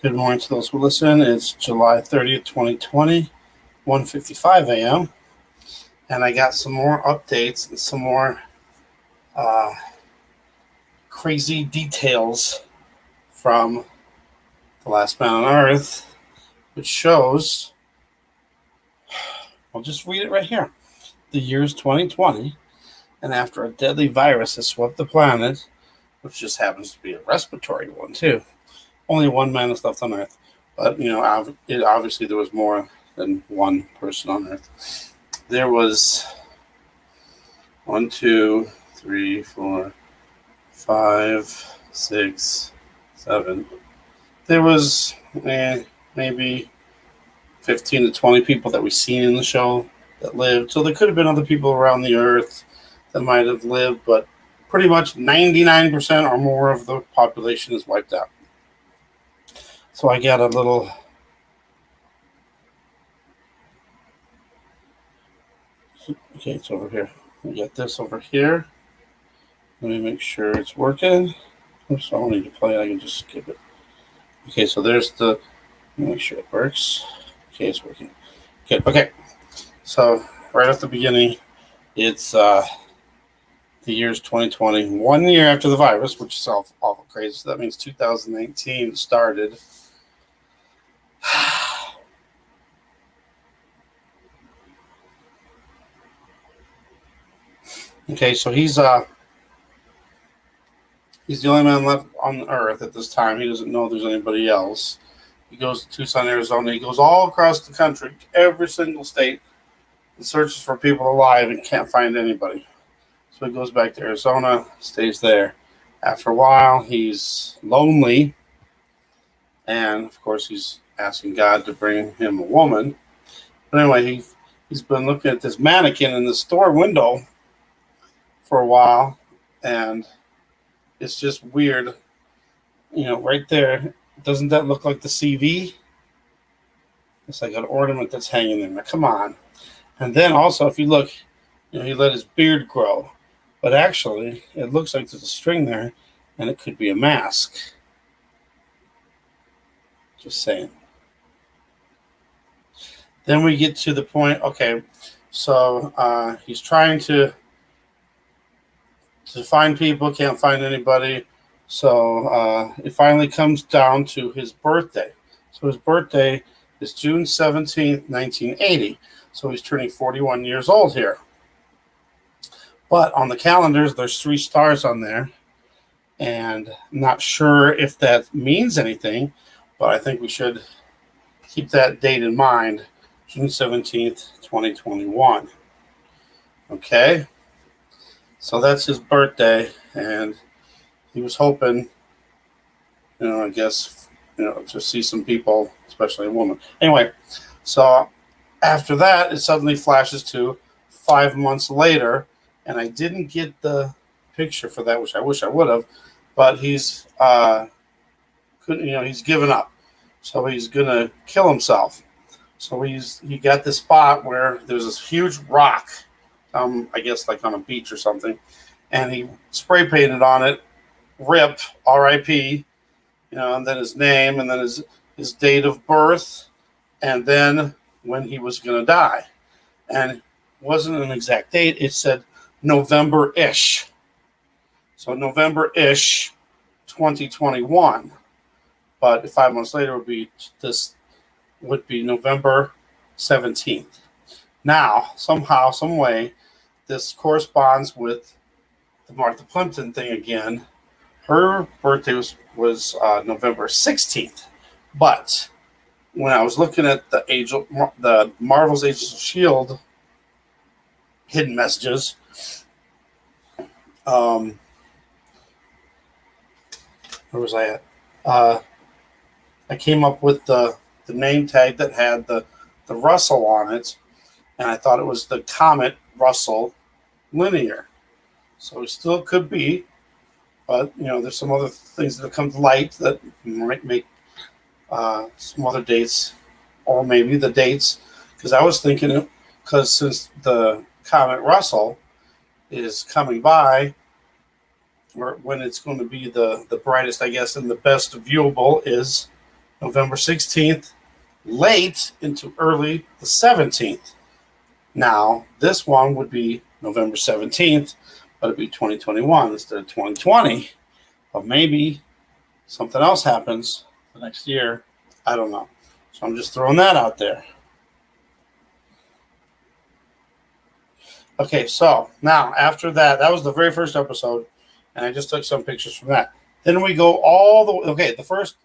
Good morning to those who listen. It's July 30th, 2020, 1:55 a.m. And I got some more updates and some more uh, crazy details from The Last Man on Earth, which shows, I'll just read it right here. The year is 2020, and after a deadly virus has swept the planet, which just happens to be a respiratory one too, only one man is left on Earth. But, obviously there was more than one person on Earth. There was 1, 2, 3, 4, 5, 6, 7. There was maybe 15 to 20 people that we seen in the show that lived. So there could have been other people around the Earth that might have lived, but pretty much 99% or more of the population is wiped out. So I got a little okay, it's over here. We got this over here. Let me make sure it's working. Oops, I don't need to play it. I can just skip it. Okay, so there's the. Let me make sure it works. Okay, it's working. Good. Okay, so right at the beginning, it's the year's 2020, 1 year after the virus, which is awful crazy. So that means 2019 started. Okay, so he's the only man left on Earth at this time. He doesn't know there's anybody else. He goes to Tucson, Arizona. He goes all across the country, every single state, and searches for people alive and can't find anybody. So he goes back to Arizona, stays there. After a while, he's lonely, and of course, he's asking God to bring him a woman. But anyway, he's been looking at this mannequin in the store window for a while, and it's just weird. Right there, doesn't that look like the CV? It's like an ornament that's hanging there. Now, come on. And then also, if you look, he let his beard grow. But actually, it looks like there's a string there, and it could be a mask. Just saying. Then we get to the point, okay, so he's trying to find people, can't find anybody. So it finally comes down to his birthday. So his birthday is June 17th, 1980. So he's turning 41 years old here. But on the calendars, there's 3 stars on there. And I'm not sure if that means anything, but I think we should keep that date in mind. June 17th, 2021. Okay? So that's his birthday, and he was hoping, I guess, to see some people, especially a woman. Anyway, so after that, it suddenly flashes to 5 months later, and I didn't get the picture for that, which I wish I would have, but he's he's given up. So he's going to kill himself. So he got this spot where there's this huge rock, I guess like on a beach or something, and he spray painted on it, RIP, R.I.P., and then his name, and then his date of birth, and then when he was going to die. And it wasn't an exact date. It said November-ish. So November-ish 2021. But 5 months later would be November 17th. Now, somehow, some way, this corresponds with the Martha Plimpton thing again. Her birthday was November 16th. But when I was looking at the Marvel's Agents of S.H.I.E.L.D. hidden messages, where was I at? I came up with the name tag that had the Russell on it, and I thought it was the Comet Russell Linear. So it still could be, but there's some other things that have come to light that might make some other dates, or maybe the dates, because I was thinking, because since the Comet Russell is coming by, or when it's going to be the brightest, I guess, and the best viewable is November 16th, late into early the 17th. Now, this one would be November 17th, but it'd be 2021 instead of 2020. But maybe something else happens the next year. I don't know. So I'm just throwing that out there. Okay, so now after that, that was the very first episode, and I just took some pictures from that. Then we go all the way. Okay, the first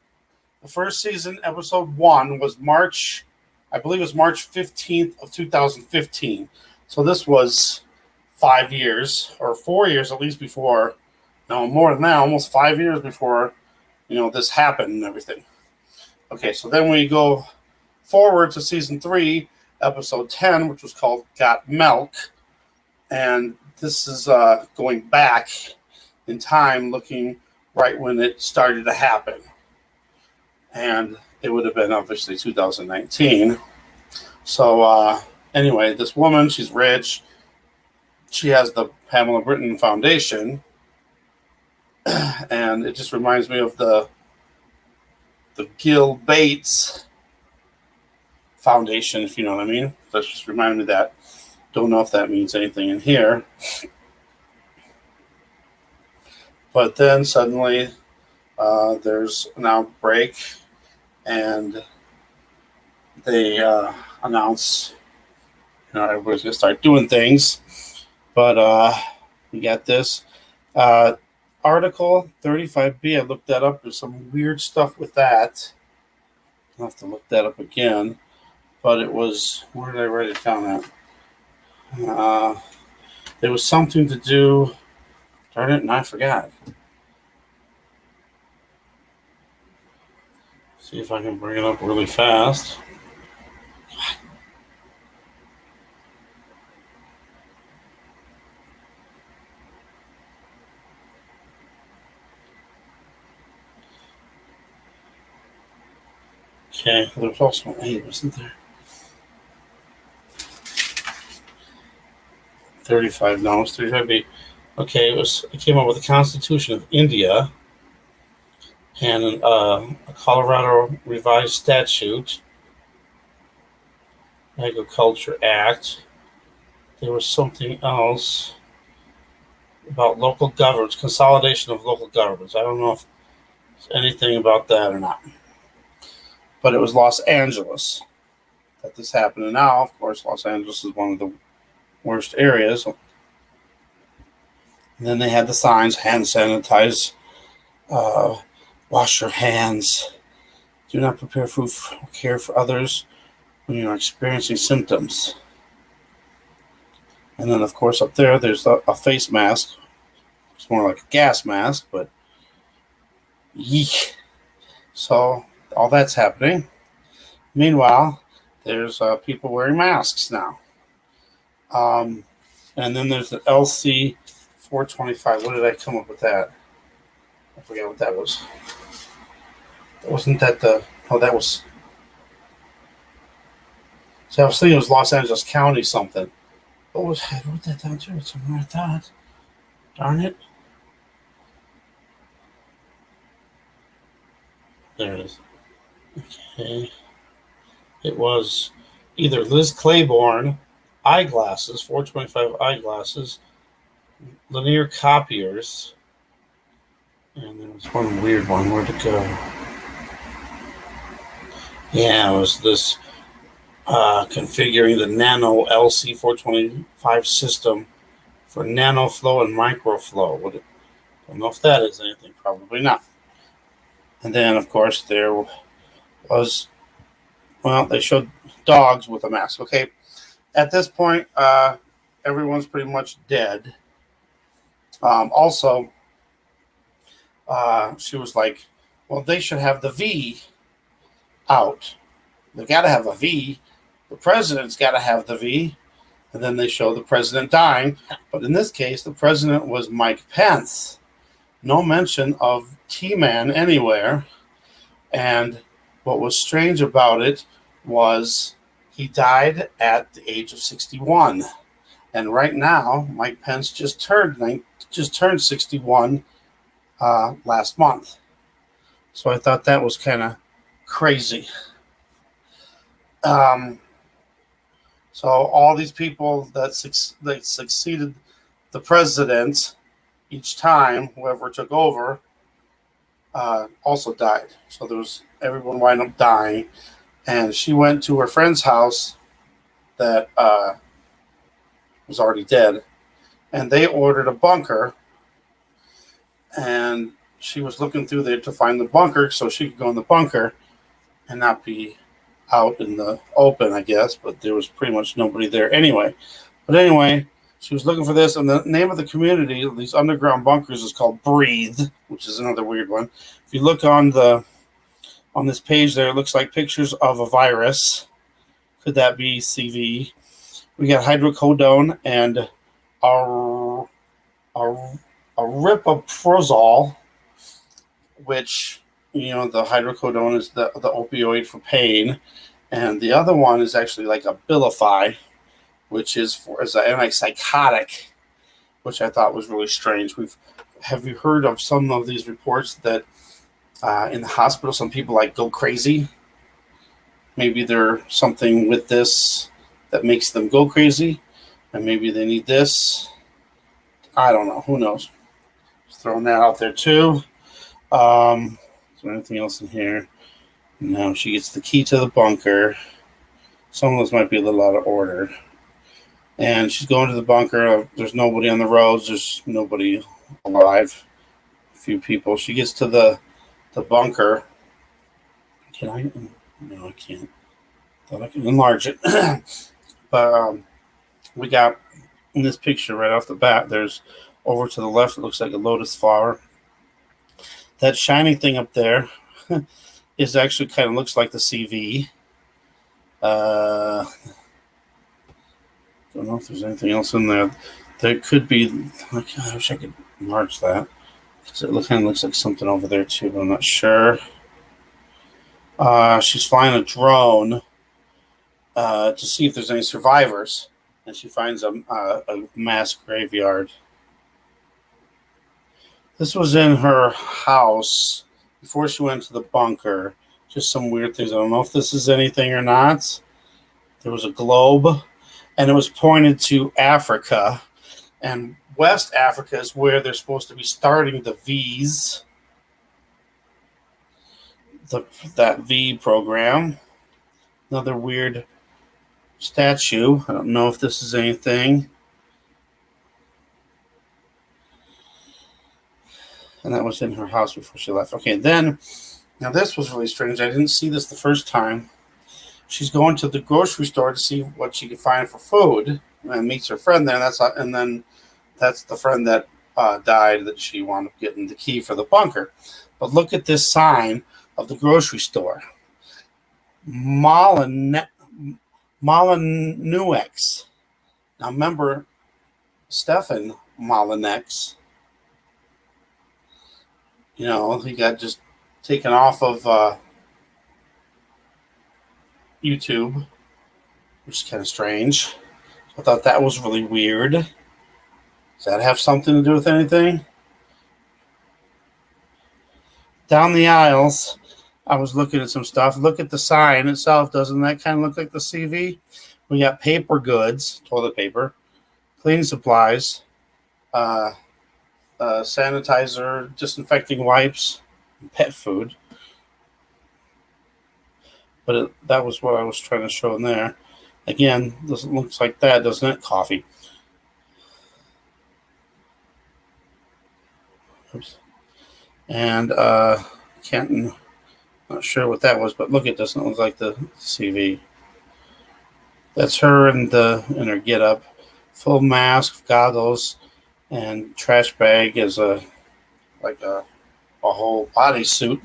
season, episode 1 was March, I believe it was March 15th of 2015. So this was 5 years or 4 years at least before, no, more than that, almost 5 years before, this happened and everything. Okay, so then we go forward to season 3, episode 10, which was called Got Milk. And this is going back in time, looking right when it started to happen. And it would have been obviously 2019. So anyway, this woman, she's rich. She has the Pamela Britton Foundation. And it just reminds me of the Gil Bates Foundation, if you know what I mean. That just reminded me of that. Don't know if that means anything in here. But then suddenly there's an outbreak, and they announce, everybody's going to start doing things. But we got this Article 35B. I looked that up. There's some weird stuff with that. I'll have to look that up again. But it was, where did I write it down at? There was something to do, darn it, and I forgot. See if I can bring it up really fast. Okay, there was also an A, wasn't there? 35, no, it's 35B. Okay, it came up with the Constitution of India and a Colorado Revised Statute, Agriculture Act. There was something else about local governments, consolidation of local governments. I don't know if there's anything about that or not. But it was Los Angeles that this happened. And now, of course, Los Angeles is one of the worst areas. And then they had the signs: hand sanitize, wash your hands, do not prepare food or care for others when you are experiencing symptoms. And then, of course, up there, there's a face mask. It's more like a gas mask, but yeek. So all that's happening. Meanwhile, there's people wearing masks now. And then there's the LC 425. What did I come up with that? I forget what that was. Wasn't that that was. So I was thinking it was Los Angeles County something. What was, I wrote that down too. Somewhere I thought. Darn it. There it is. Okay. It was either Liz Claiborne, eyeglasses, 425 eyeglasses, linear copiers, and there was one weird one. Where'd it go? Yeah, it was this configuring the Nano LC 425 system for nano flow and microflow. I don't know if that is anything. Probably not. And then, of course, there was, they showed dogs with a mask. Okay, at this point, everyone's pretty much dead. Also, she was like, well, they should have the V out. They got to have a V. The president's got to have the V. And then they show the president dying. But in this case, the president was Mike Pence. No mention of T-Man anywhere. And what was strange about it was he died at the age of 61. And right now, Mike Pence just turned 61 last month. So I thought that was kind of crazy. So all these people that succeeded the president each time, whoever took over, also died. So everyone wound up dying. And she went to her friend's house that was already dead, and they ordered a bunker. And she was looking through there to find the bunker so she could go in the bunker and not be out in the open, I guess. But there was pretty much nobody there anyway. But anyway, she was looking for this, and the name of the community of these underground bunkers is called Breathe, which is another weird one. If you look on this page there, it looks like pictures of a virus. Could that be CV? We got hydrocodone and aripiprazole, which, the hydrocodone is the opioid for pain, and the other one is actually like Abilify, which is as an antipsychotic, which I thought was really strange. Have you heard of some of these reports that in the hospital some people go crazy? Maybe there's something with this that makes them go crazy, and maybe they need this. I don't know. Who knows? Just throwing that out there too. Is there anything else in here? No. She gets the key to the bunker. Some of those might be a little out of order. And she's going to the bunker. There's nobody on the roads. There's nobody alive. A few people. She gets to the bunker. Can I? No, I can't. Thought I could enlarge it. But we got in this picture right off the bat, there's over to the left, it looks like a lotus flower. That shiny thing up there is actually kind of looks like the CV. Don't know if there's anything else in there. There could be. I wish I could enlarge that, because it kind of looks like something over there too, but I'm not sure. She's flying a drone to see if there's any survivors, and she finds a mass graveyard. This was in her house before she went to the bunker. Just some weird things. I don't know if this is anything or not. There was a globe, and it was pointed to Africa, and West Africa is where they're supposed to be starting the V's, that V program. Another weird statue. I don't know if this is anything. And that was in her house before she left. Okay, now this was really strange. I didn't see this the first time. She's going to the grocery store to see what she can find for food, and meets her friend there. And then that's the friend that died, that she wound up getting the key for the bunker. But look at this sign of the grocery store. Molinex. Now remember Stefan Molinex. He got just taken off of YouTube, which is kind of strange. I thought that was really weird. Does that have something to do with anything? Down the aisles, I was looking at some stuff. Look at the sign itself. Doesn't that kind of look like the CV? We got paper goods, toilet paper, cleaning supplies, sanitizer, disinfecting wipes, and pet food. But that was what I was trying to show in there. Again, this looks like that, doesn't it? Coffee. Oops. And not sure what that was, but look, it doesn't look like the CV. That's her in her get-up. Full mask, goggles, and trash bag as a whole bodysuit.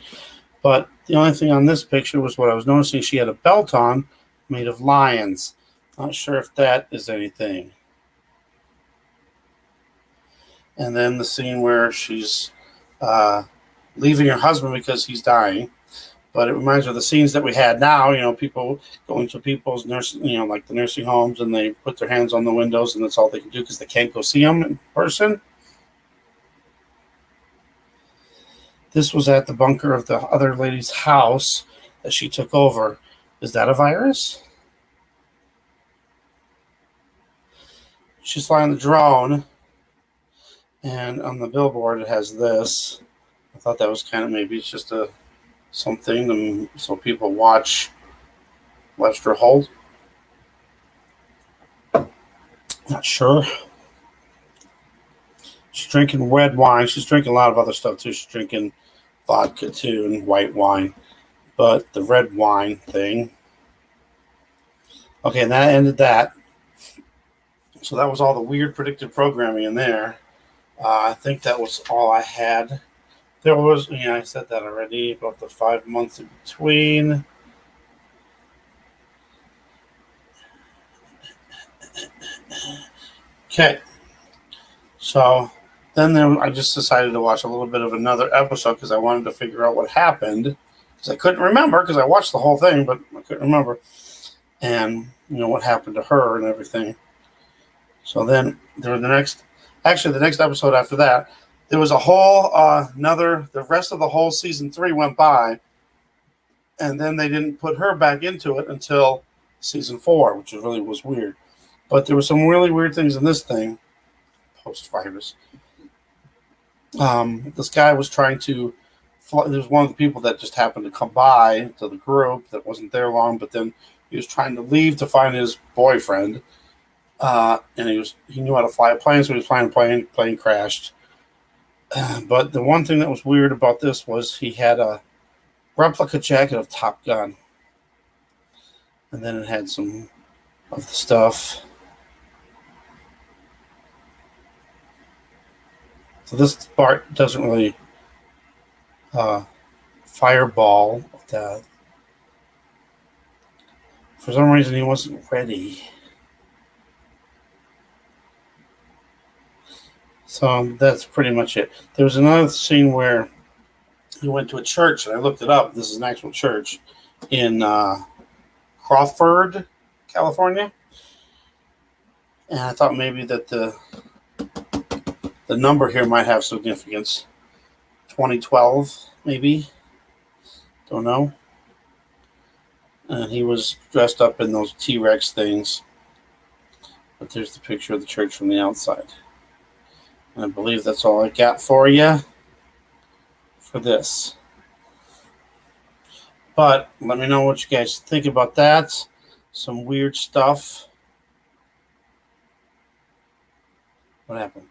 But the only thing on this picture was what I was noticing. She had a belt on made of lions. Not sure if that is anything. And then the scene where she's leaving her husband because he's dying. But it reminds me of the scenes that we had now, people going to people's nursing, like the nursing homes, and they put their hands on the windows, and that's all they can do because they can't go see them in person. This was at the bunker of the other lady's house that she took over. Is that a virus? She's flying the drone, and on the billboard it has this. I thought that was kind of, maybe it's just something so people watch Lester Holt. Not sure. She's drinking red wine. She's drinking a lot of other stuff too. She's drinking vodka too and white wine. But the red wine thing. Okay, and that ended that. So that was all the weird predictive programming in there. I think that was all I had. There was, I said that already, about the 5 months in between. Okay. So then I just decided to watch a little bit of another episode because I wanted to figure out what happened. Because I couldn't remember, because I watched the whole thing, but I couldn't remember. And, what happened to her and everything. So then there was the next episode after that, there was a whole the rest of the whole season 3 went by, and then they didn't put her back into it until season 4, which really was weird. But there were some really weird things in this thing, post-virus. This guy was trying to, there was one of the people that just happened to come by to the group that wasn't there long, but then he was trying to leave to find his boyfriend. And he knew how to fly a plane, so he was flying a plane crashed. But the one thing that was weird about this was he had a replica jacket of Top Gun. And then it had some of the stuff. So this part doesn't really fireball that. For some reason he wasn't ready. So that's pretty much it. There was another scene where he went to a church, and I looked it up. This is an actual church in Crawford, California. And I thought maybe that the number here might have significance. 2012, maybe. Don't know. And he was dressed up in those T-Rex things. But there's the picture of the church from the outside. And I believe that's all I got for you for this. But let me know what you guys think about that. Some weird stuff. What happened?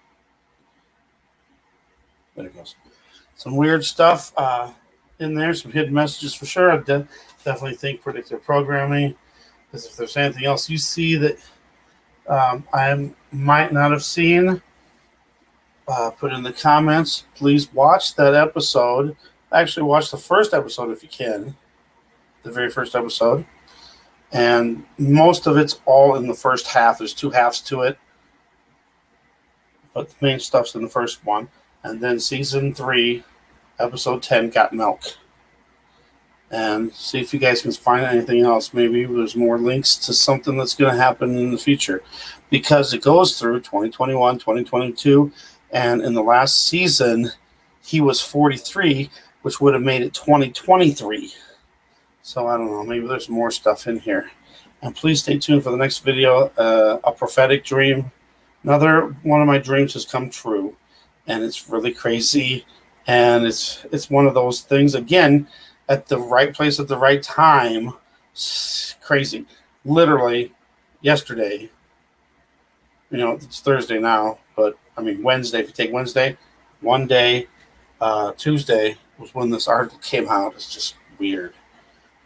There it goes. Some weird stuff in there. Some hidden messages for sure. I definitely think predictive programming. Because if there's anything else you see that I might not have seen, put in the comments. Please watch that episode. Actually, watch the first episode if you can. The very first episode. And most of it's all in the first half. There's 2 halves to it. But the main stuff's in the first one. And then season 3, episode 10, Got Milk. And see if you guys can find anything else. Maybe there's more links to something that's going to happen in the future. Because it goes through 2021, 2022. And in the last season, he was 43, which would have made it 2023. So I don't know. Maybe there's more stuff in here. And please stay tuned for the next video. A prophetic dream. Another one of my dreams has come true. And it's really crazy. And it's one of those things, again, at the right place at the right time. It's crazy. Literally, yesterday, it's Thursday now, but Wednesday, if you take Wednesday, one day, Tuesday was when this article came out. It's just weird.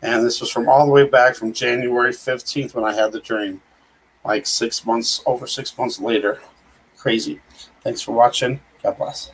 And this was from all the way back from January 15th when I had the dream. Like over 6 months later. Crazy. Thanks for watching. God bless.